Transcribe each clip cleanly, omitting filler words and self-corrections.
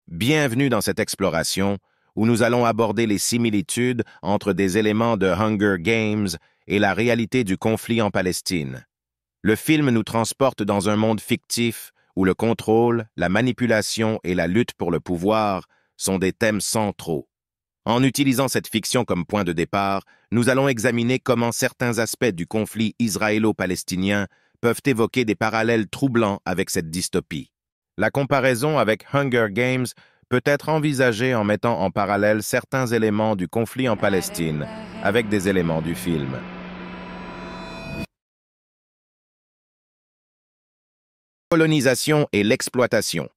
Bienvenue dans cette exploration où nous allons aborder les similitudes entre des éléments de Hunger Games et la réalité du conflit en Palestine. Le film nous transporte dans un monde fictif où le contrôle, la manipulation et la lutte pour le pouvoir sont des thèmes centraux. En utilisant cette fiction comme point de départ, nous allons examiner comment certains aspects du conflit israélo-palestinien peuvent évoquer des parallèles troublants avec cette dystopie. La comparaison avec Hunger Games peut être envisagée en mettant en parallèle certains éléments du conflit en Palestine avec des éléments du film. Colonisation et l'exploitation.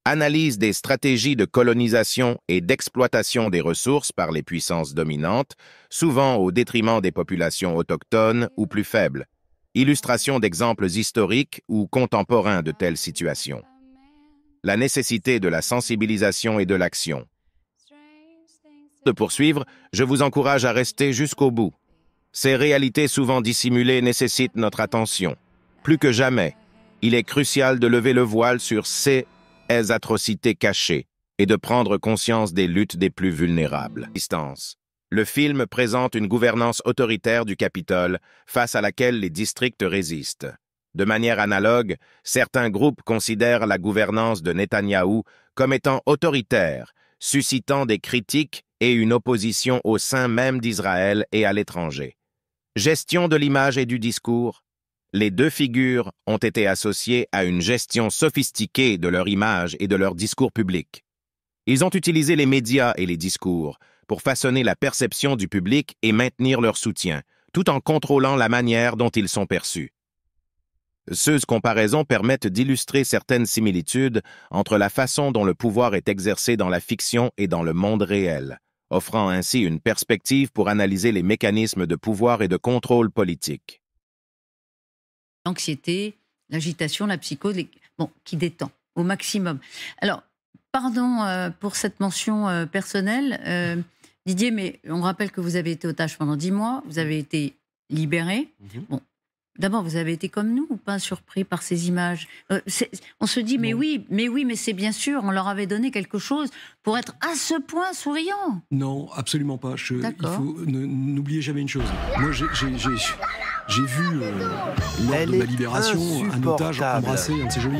Analyse des stratégies de colonisation et d'exploitation des ressources par les puissances dominantes, souvent au détriment des populations autochtones ou plus faibles. Illustration d'exemples historiques ou contemporains de telles situations. La nécessité de la sensibilisation et de l'action. De poursuivre, je vous encourage à rester jusqu'au bout. Ces réalités souvent dissimulées nécessitent notre attention. Plus que jamais, il est crucial de lever le voile sur ces atrocités cachées et de prendre conscience des luttes des plus vulnérables. Le film présente une gouvernance autoritaire du Capitole face à laquelle les districts résistent. De manière analogue, certains groupes considèrent la gouvernance de Netanyahou comme étant autoritaire, suscitant des critiques et une opposition au sein même d'Israël et à l'étranger. Gestion de l'image et du discours. Les deux figures ont été associées à une gestion sophistiquée de leur image et de leur discours public. Ils ont utilisé les médias et les discours pour façonner la perception du public et maintenir leur soutien, tout en contrôlant la manière dont ils sont perçus. Ces comparaisons permettent d'illustrer certaines similitudes entre la façon dont le pouvoir est exercé dans la fiction et dans le monde réel, offrant ainsi une perspective pour analyser les mécanismes de pouvoir et de contrôle politique. L'anxiété, l'agitation, la psychose, qui détend au maximum. Alors, pardon pour cette mention personnelle, Didier, mais on rappelle que vous avez été otage pendant 10 mois, vous avez été libéré. Bon, d'abord, vous avez été comme nous ou pas surpris par ces images? On se dit, mais oui, mais c'est bien sûr, on leur avait donné quelque chose pour être à ce point souriant. Non, absolument pas. Il faut n'oubliez jamais une chose. Moi, j'ai vu lors de ma libération un otage embrasser un de ses geôliers.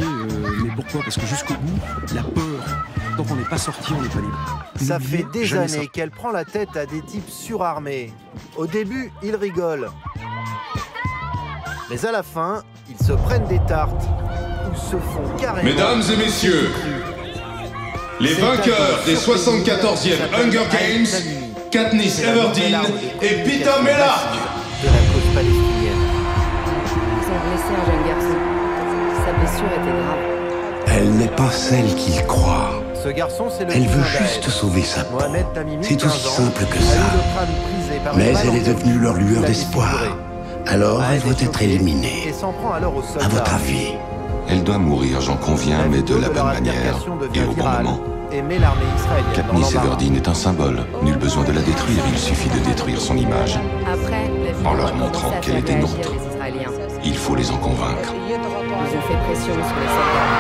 Mais pourquoi? Parce que jusqu'au bout, la peur, tant qu'on n'est pas sorti, on n'est pas libre. Ça fait des années qu'elle prend la tête à des types surarmés. Au début, ils rigolent. Mais à la fin, ils se prennent des tartes ou se font carrément... Mesdames et messieurs, les vainqueurs des 74e Hunger Games, Katniss Everdeen et Peter Mellark. De la cause palestinienne. Ils ont blessé un jeune garçon. Sa blessure était grave. Elle n'est pas celle qu'il croit. Ce garçon, c'est le Elle veut cousin juste d'Aed. sauver sa peau. Mohamed Tamimi, C'est 15 aussi ans, simple que a eu ça. le crâne brisé par Mais une balle elle est en devenue leur lueur la d'espoir. défigurée. Alors elle Aed doit est être choqué éliminée. et s'en prend alors aux soldats. À votre avis? Elle doit mourir, j'en conviens, mais de la bonne manière et au bon moment. Et met l'armée israélienne dans Katniss l'embarras. Everdeen est un symbole. Nul besoin de la détruire, il suffit de détruire son image. Après, la ville En leur a commencé montrant à qu'elle faire était réagir nôtre. les Israéliens. Il faut les en convaincre. Ils ont fait pression sur les soldats.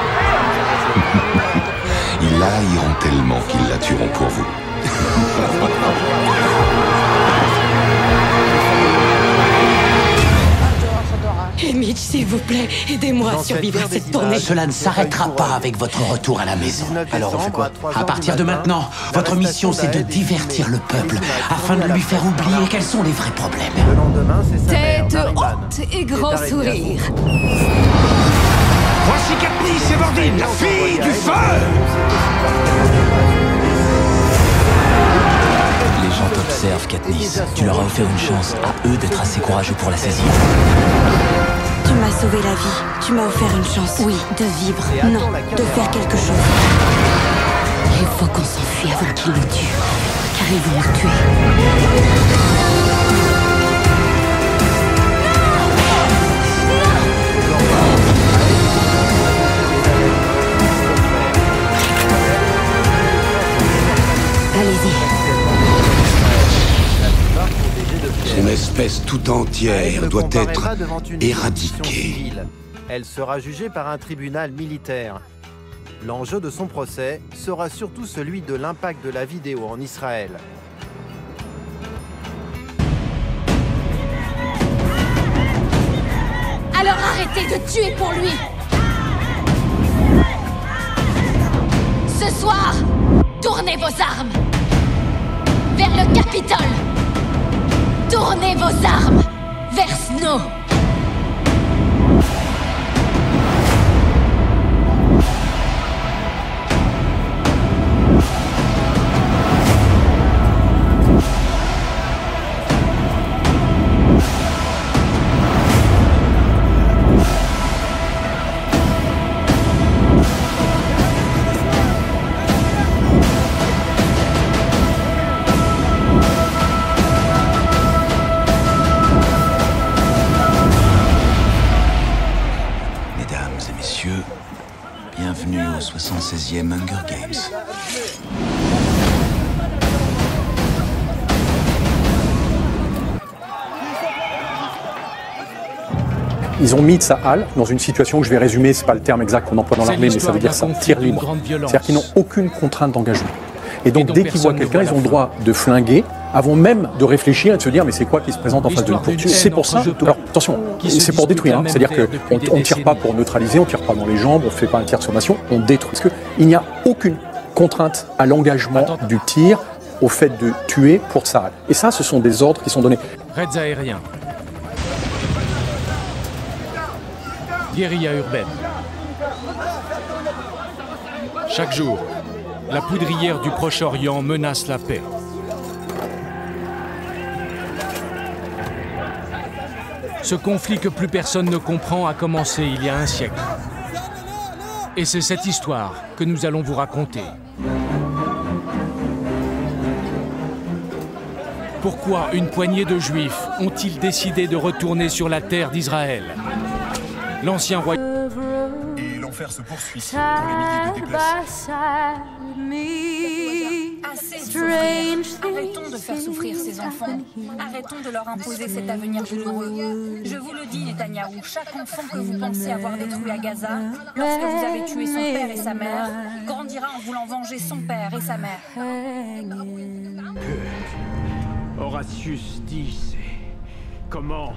Ils la haïront tellement qu'ils la tueront pour vous. Mitch, s'il vous plaît, aidez-moi à survivre à cette tournée. Cela ne s'arrêtera pas avec votre retour à la maison. Alors on fait quoi? À partir de maintenant, votre mission c'est de divertir le peuple afin de lui faire oublier quels sont les vrais problèmes. Le lendemain, c'est sa mère, Tête Nariman, haute et qui grand est arrêtée à sourire. Voici Katniss Everdeen, la fille du feu! Les gens t'observent, Katniss. Tu leur as offert une chance, à eux d'être assez courageux pour la saisir. Tu m'as sauvé la vie. Tu m'as offert une chance. Oui, de vivre. Et attends Non, la de caméra. faire quelque chose. Il faut qu'on s'enfuit avant qu'ils nous tuent. Car ils vont nous tuer. Allez-y. C'est une espèce tout entière doit être éradiquée. Elle sera jugée par un tribunal militaire. L'enjeu de son procès sera surtout celui de l'impact de la vidéo en Israël. Alors arrêtez de tuer pour lui! Ce soir, tournez vos armes vers le Capitole. Tournez vos armes vers Snow. Bienvenue au 76e Hunger Games. Ils ont mis Tsahal dans une situation que je vais résumer, c'est pas le terme exact qu'on emploie dans l'armée, mais ça veut dire ça, tir libre. C'est-à-dire qu'ils n'ont aucune contrainte d'engagement. Et donc dès qu'ils voient quelqu'un, ils ont le droit de flinguer, avant même de réfléchir et de se dire mais c'est quoi qui se présente en face de nous pour tuer. C'est pour ça, alors attention, c'est pour détruire, hein. C'est-à-dire qu'on ne tire pas pour neutraliser, on ne tire pas dans les jambes, on ne fait pas un tir de sommation, on détruit. Parce qu'il n'y a aucune contrainte à l'engagement du tir, au fait de tuer pour Tsahal. Et ça, ce sont des ordres qui sont donnés. Raids aériens. Guérilla urbaine. Chaque jour, la poudrière du Proche-Orient menace la paix. Ce conflit que plus personne ne comprend a commencé il y a un siècle. Et c'est cette histoire que nous allons vous raconter. Pourquoi une poignée de Juifs ont-ils décidé de retourner sur la terre d'Israël? L'ancien roi... Et l'enfer se poursuit pour les milliers de déplacés. Assez de souffrir. Arrêtons de faire souffrir ces enfants. Arrêtons de leur imposer cet avenir douloureux. Je vous le dis, Netanyahou, chaque enfant que vous pensez avoir détruit à Gaza, lorsque vous avez tué son père et sa mère, grandira en voulant venger son père et sa mère. Horatius disait, comment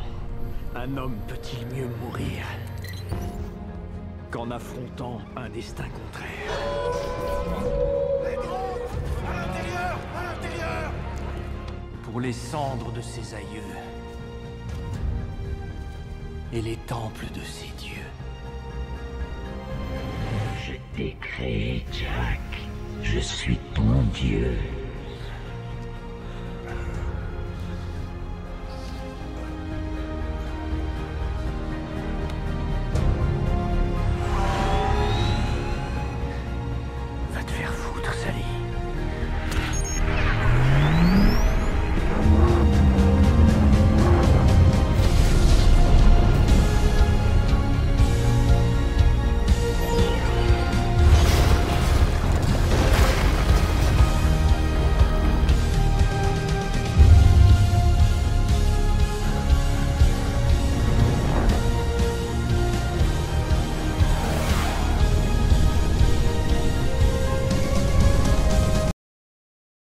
un homme peut-il mieux mourir qu'en affrontant un destin contraire? Pour les cendres de ses aïeux et les temples de ses dieux. Je t'ai créé, Jack. Je suis ton dieu.